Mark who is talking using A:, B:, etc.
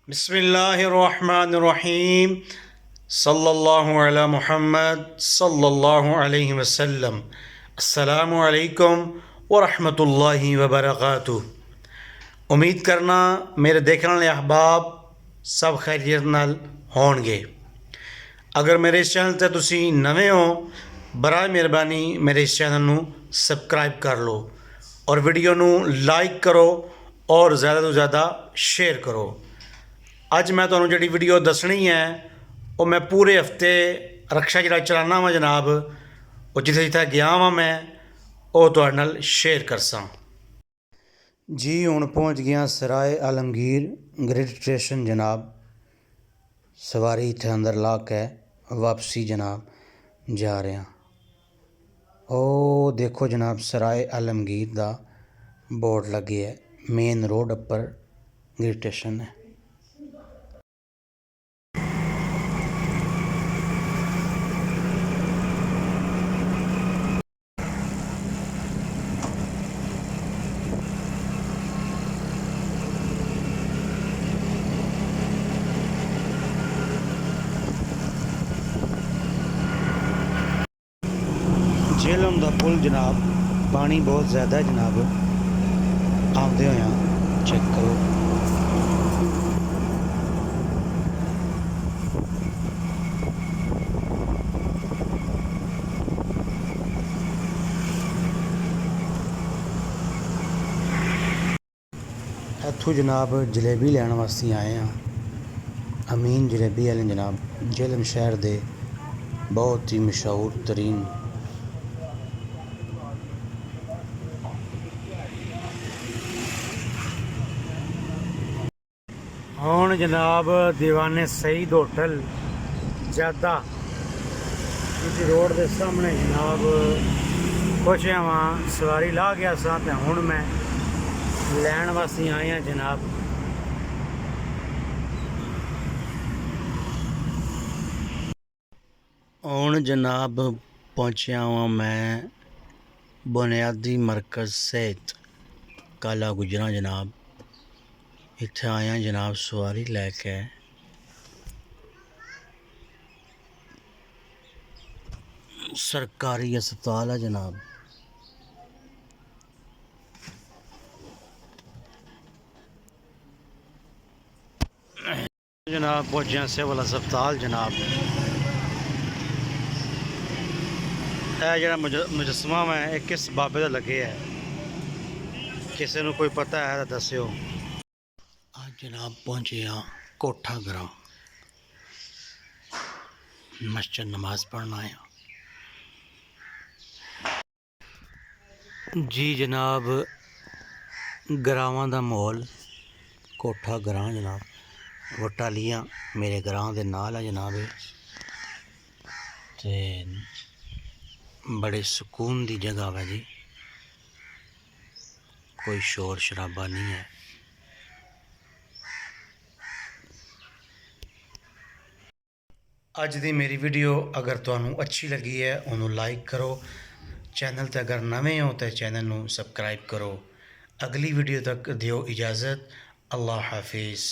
A: बिस्मिल्लाहिर्रहमानिर्रहीम सल्लल्लाहु अला मुहम्मद सल्लल्लाहु अलैहि वसल्लम। अस्सलामु अलैकुम व रहमतुल्लाहि व बरकातुहू। उम्मीद करना मेरे देखने वाले अहबाब सब खैरियत नाल होणगे। अगर मेरे इस चैनल ते तुसी नवे हो, बराए मेहरबानी मेरे इस चैनल नू सबसक्राइब कर लो और वीडियो नू लाइक करो और ज़्यादा तो ज़्यादा शेयर करो। अज मैं तुहानू जिहड़ी वीडियो दसनी है वो मैं पूरे हफ्ते रक्षा जिहड़ा चलाना वा जनाब, वो जिथे जिथे गया वा मैं वो तुहाडे नाल शेयर करसां जी। हुण पहुँच गया सराय आलमगीर ग्रेड स्टेशन जनाब। सवारी इत्थे अंदर ला के वापसी जनाब जा रहे हैं। ओ देखो जनाब, सराय आलमगीर दा बोर्ड लगे है, मेन रोड उपर ग्रेड स्टेशन है। झेलम दा पुल जनाब, पानी बहुत ज़्यादा है जनाब। आउंदे होया चेक करो। इत्थों जनाब जलेबी लैन वास्ते आए हैं। अमीन जलेबी वाले जनाब, झेलम शहर दे बहुत ही मशहूर तरीन हुण जनाब दीवाने सईद होटल ज्यादा रोड के सामने जनाब पहुंचया वहाँ। सवारी ला गया सा ते हुण मैं लैन वास्ते आए हैं जनाब। हुण जनाब पहुंचया वहाँ मैं बुनियादी मरकज़ सेहत काला गुजरा जनाब। इत्थे आया जनाब सवारी लैके। सरकारी अस्पताल है जनाब। जनाब पहुंचे सिविल अस्पताल जनाब। यह जरा मुजस्मा है किस बाबे का लगे है, किसी को कोई पता है तो दस्यो। आज जनाब पहुंचे हाँ कोठा ग्रां, मस्जिद नमाज पढ़ना आया जी जनाब। ग्रावां दा माहौल कोठा ग्रां जनाब। वटालियां मेरे ग्रां दे नाल है जनाब। ते बड़े सुकून दी जगह है जी, कोई शोर शराबा नहीं है। अज दी मेरी वीडियो अगर तुहानू अच्छी लगी है उन्होंने लाइक करो। चैनल ते अगर नवे हो तो चैनल नू सबसक्राइब करो। अगली वीडियो तक दियो इजाज़त। अल्लाह हाफिज़।